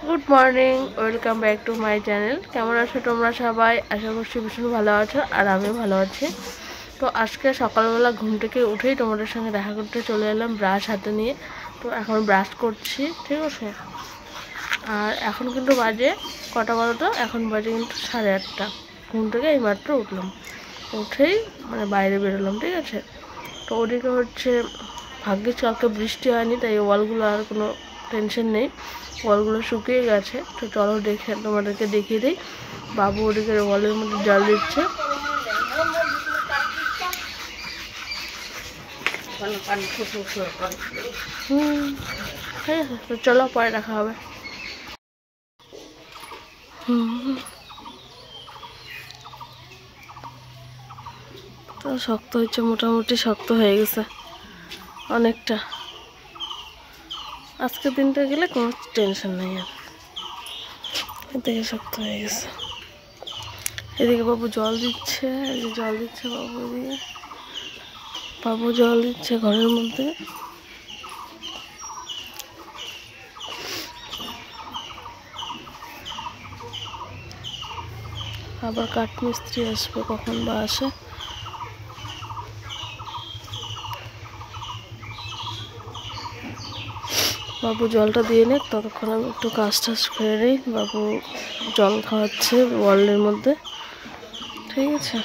Good morning, welcome back to my channel. কেমন আছো তোমরা সবাই? আশা করছি ভীষণ ভালো আছো আর আমিও ভালো আছি। তো আজকে সকালবেলা ঘুম থেকে উঠেই তোমাদের সঙ্গে দেখা করতে চলে এলাম ব্রাশ হাতে নিয়ে। তো এখন ব্রাশ করছি, ঠিক আছে। আর এখন কিন্তু বাজে কটা বলো তো? এখন বাজে কিন্তু 8:30। ঘুম থেকে এইমাত্র উঠলাম, উঠেই বাইরে বেরোলাম, ঠিক আছে। তো ওদিকে হচ্ছে ভাগ্যিস কালকে বৃষ্টি হয়নি, তাই ওয়ালগুলো আর কোনো টেনশন নেই, ওয়ালগুলো শুকিয়ে গেছে। তো চলো তোমাদেরকে দেখিয়ে দিই। বাবু ওদিকে ওয়ালের মধ্যে জল দিচ্ছে। ঠিক আছে, তো চলো পরে দেখা হবে। তো শক্ত হচ্ছে, মোটামুটি শক্ত হয়ে গেছে অনেকটা। আজকের দিনটা গেলে কোনো টেনশন নেই আর, এদিকে শক্ত হয়ে গেছে। এদিকে বাবু জল দিচ্ছে, জল দিচ্ছে বাবু, এদিকে বাবু জল দিচ্ছে ঘরের মধ্যে। আবার কাঠমিস্ত্রি আসবে, কখন বা আসে। বাবু জলটা দিয়ে নে, ততক্ষণ আমি একটু কাজ টাজ করে নিই। বাবু জল খাওয়াচ্ছে ওয়ালের মধ্যে, ঠিক আছে।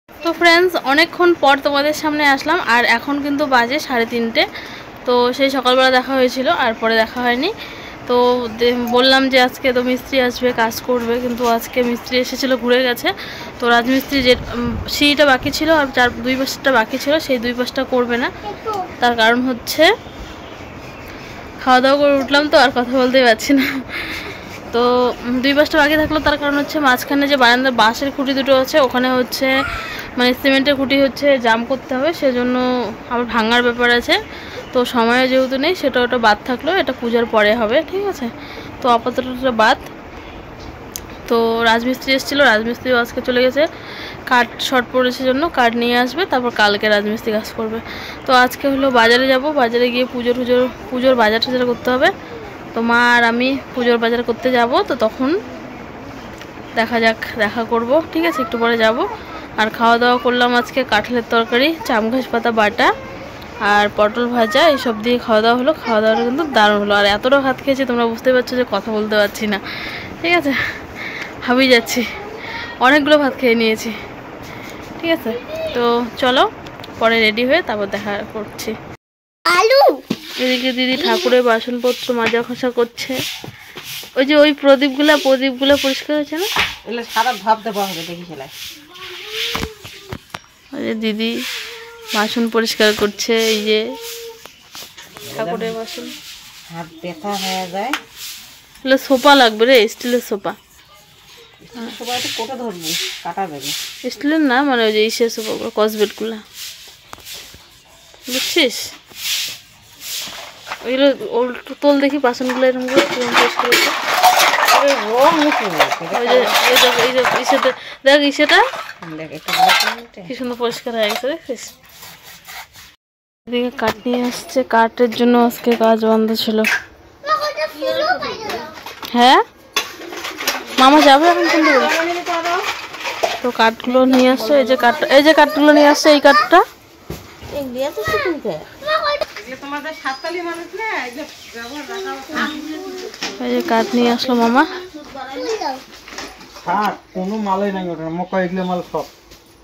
তো ফ্রেন্ডস, অনেকক্ষণ পর তোমাদের সামনে আসলাম, আর এখন কিন্তু বাজে 3:30। তো সেই সকালবেলা দেখা হয়েছিল, আর পরে দেখা হয়নি। তো বললাম যে আজকে তো মিস্ত্রি আসবে, কাজ করবে, কিন্তু আজকে মিস্ত্রি এসেছিলো, ঘুরে গেছে। তো রাজমিস্ত্রি যে সিঁড়িটা বাকি ছিল আর 2 পাশটা বাকি ছিল, সেই 2 পাশটা করবে না। তার কারণ হচ্ছে খাওয়া দাওয়া করে উঠলাম তো আর কথা বলতেই পারছি না। তো 2 পাশটা বাকি থাকলো, তার কারণ হচ্ছে মাঝখানে যে বারান্দার বাঁশের খুঁটি দুটো আছে, ওখানে হচ্ছে সিমেন্টের খুঁটি হচ্ছে জাম করতে হবে, সেজন্য আবার ভাঙার ব্যাপার আছে। তো সময় যেহেতু নেই, সেটা ওটা বাদ থাকলো, এটা পূজার পরে হবে, ঠিক আছে। তো আপাতত বাদ। তো রাজমিস্ত্রি এসেছিলো, রাজমিস্ত্রিও আজকে চলে গেছে, কাঠ শর্ট পড়েছে জন্য কাঠ নিয়ে আসবে, তারপর কালকে রাজমিস্ত্রি কাজ করবে। তো আজকে হলো বাজারে যাব, বাজারে গিয়ে পুজোর বাজার টাজার করতে হবে। তো মা আর আমি পুজোর বাজার করতে যাব। তো তখন দেখা যাক, দেখা করব, ঠিক আছে। একটু পরে যাব। আর খাওয়া দাওয়া করলাম আজকে কাঁঠালের তরকারি, চামঘাস পাতা বাটা আর পটল ভাজা, এইসব দিয়ে খাওয়া দাওয়া হলো। খাওয়া দাওয়াটা কিন্তু দারুণ হলো, আর এতটা ভাত খেয়েছি তোমরা বুঝতে পারছো যে কথা বলতে পারছি না, ঠিক আছে। হাবিয়ে যাচ্ছি, অনেকগুলো ভাত খেয়ে নিয়েছি, ঠিক আছে। তো চলো পরে রেডি হয়ে তারপর দেখা করছি। এদিকে দিদি ঠাকুরের বাসনপত্র মাজা খসা করছে। ওই যে ওই প্রদীপগুলা পরিষ্কার হয়েছে না, সারা ভাব দেওয়া হবে, দেখি সেলাই। ওই যে দিদি বাসন পরিষ্কার করছে, এই যে ঠাকুরের বাসন। হাত ব্যথা হয়ে যায়। সোফা লাগবে রে, স্টিলের সোফা। সবাই তো কোটা ধরবো, কাটা যাবে। স্টিলের না, ওই যে ইসের সোফাগুলো, কসবেটগুলা, বুঝছিস? ওইগুলো তোল দেখি, বাসনগুলো এরকম করে পরিষ্কার হচ্ছে। দেখ ইসেটা কি সুন্দর পরিষ্কার হয়ে গেছে, দেখছিস? এদিকে কাঠ নিয়ে আসছে, কাঠের জন্য আজকে কাজ বন্ধ ছিল। হ্যাঁ মামা যাবে এখন কিন্তু। তো কাঠগুলো নিয়ে আসছে, এই যে কাঠগুলো নিয়ে আসছে, এই কাঠটা এই যে কাঠ নিয়ে আসলো মামা।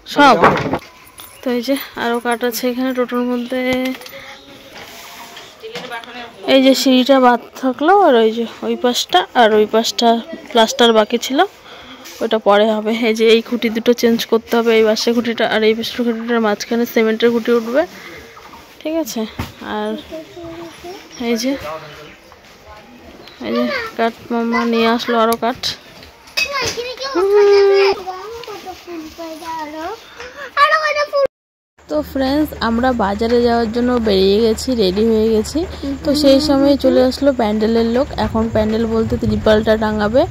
সব তো এই যে আরো কাঠ আছে এখানে টোটোর মধ্যে। এই যে সিঁড়িটা বাদ থাকলো, আর ওই যে ওই পাশটা আর ওই পাশটা প্লাস্টার বাকি ছিল, ওটা পরে হবে। এই যে এই খুঁটি দুটো চেঞ্জ করতে হবে, এই পাশের খুঁটিটা আর এই পাশের খুঁটিটার মাঝখানে সিমেন্টের খুঁটি উঠবে, ঠিক আছে। আর এই যে এই যে কাঠ মাম্মা নিয়ে আসলো আরো কাঠ। তো ফ্রেন্ডস আমরা বাজারে যাওয়ার জন্য বেরিয়ে গেছি, রেডি হয়ে গেছি। তো সেই সময় চলে আসলো প্যান্ডেলের লোক। এখন প্যান্ডেল বলতে ত্রিপালটা টাঙাবে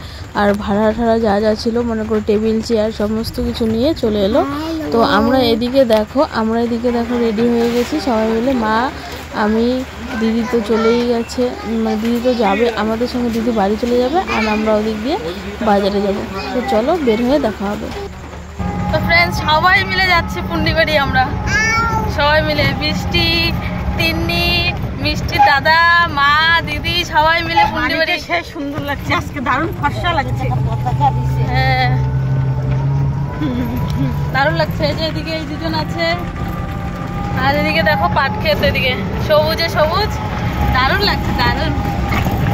আর ভাড়া ঠাড়া যা যা ছিল মনে করো টেবিল চেয়ার সমস্ত কিছু নিয়ে চলে এলো। তো আমরা এদিকে দেখো রেডি হয়ে গেছি সবাই মিলে। মা, আমি, দিদি তো চলেই গেছে, মানে দিদি তো যাবে আমাদের সঙ্গে, দিদি বাড়ি চলে যাবে আর আমরা ওদিক দিয়ে বাজারে যাব। তো চলো বের হয়ে দেখা হবে। তো ফ্রেন্ডস সবাই মিলে যাচ্ছি পুন্ডিবাড়ি, আমরা সবাই মিলে, বৃষ্টি, তিন্নি, মিষ্টির দাদা, মা, দিদি সবাই মিলে পুন্ডিবাড়ি। সে সুন্দর লাগছে আজকে, দারুণ ফর্সা লাগছে। হ্যাঁ দারুণ লাগছে। এই যে এদিকে এই দুজন আছে আর এদিকে দেখো পাট ক্ষেত, এদিকে সবুজে সবুজ, দারুণ লাগছে দারুণ।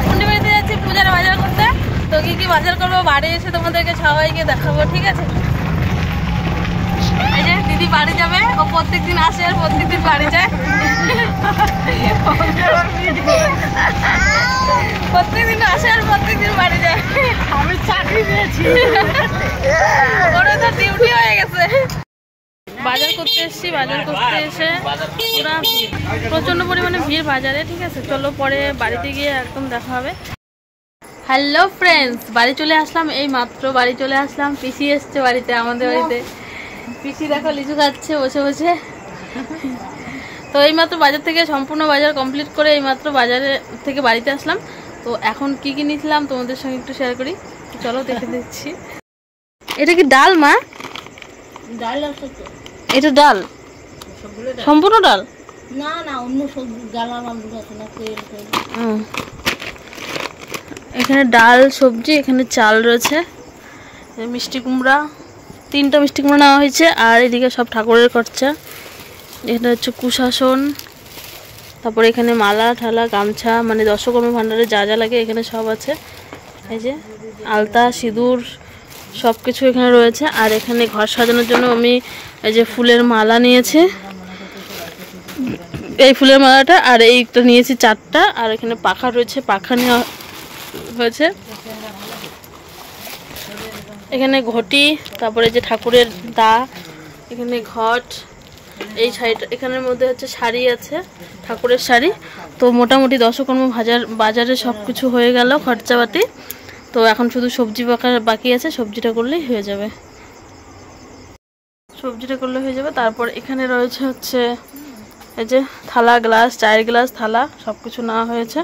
পুন্ডিবাড়িতে যাচ্ছি পূজার বাজার করতে। তো কি কি বাজার করবো বাড়ি এসে তোমাদেরকে সবাইকে দেখাবো, ঠিক আছে? এই যে দিদি বাড়ি যাবে, ও প্রত্যেকদিন আসে আর প্রত্যেকদিন বাড়ি যায়, প্রত্যেকদিন আসে আর প্রত্যেকদিন বাড়ি যায়। আমি চাকরি পেয়েছি, ওর তো ডিউটি হয়ে গেছে। বাজার করতে এসেছি, বাজার করতে এসে পুরা প্রচন্ড পরিমাণে ভিড় বাজারে, ঠিক আছে? চলো পরে বাড়িতে গিয়ে একদম দেখা হবে। হ্যালো ফ্রেন্ডস, বাড়ি চলে আসলাম, এই মাত্র বাড়ি চলে আসলাম। পিসি এসছে বাড়িতে, আমাদের বাড়িতে। পিসি দেখো লিচু খাচ্ছে বসে বসে। তো এইমাত্র বাজার থেকে সম্পূর্ণ বাজার কমপ্লিট করে এইমাত্র বাজারে থেকে বাড়িতে আসলাম। তো এখন কি কি নিয়েছিলাম তোমাদের সঙ্গে একটু শেয়ার করি, চলো দেখে দিচ্ছি। এটা কি ডাল মা? ডাল আছে তো, এটা ডাল সম্পূর্ণ ডাল না না অন্য সবজি ডাল আলু আছে না, তেল তেল। এখানে ডাল সবজি, এখানে চাল রয়েছে, মিষ্টি কুমড়া, 3টা মিষ্টি কুমড়া নেওয়া হয়েছে। আর এদিকে সব ঠাকুরের খরচা, এখানে হচ্ছে কুশাসন, তারপর এখানে মালা ঠালা গামছা, মানে দশকর্মা ভাণ্ডারে যা যা লাগে এখানে সব আছে। এই যে আলতা সিঁদুর সব কিছু এখানে রয়েছে। আর এখানে ঘর সাজানোর জন্য আমি এই যে ফুলের মালা নিয়েছি, এই ফুলের মালাটা, আর এইটা নিয়েছি 4টা। আর এখানে পাখা রয়েছে, পাখা নেওয়া হয়েছে। এখানে ঘটি, তারপরে যে ঠাকুরের দা, এখানে ঘট, এই শাড়িটা এখানের মধ্যে হচ্ছে শাড়ি আছে, ঠাকুরের শাড়ি। তো মোটামুটি দশকর্মা বাজারে সব কিছু হয়ে গেল খরচাপাতি। তো এখন শুধু সবজি বাকি আছে, সবজিটা করলেই হয়ে যাবে, তারপর এখানে রয়েছে হচ্ছে এই যে থালা গ্লাস, চায়ের গ্লাস থালা সব কিছু নেওয়া হয়েছে।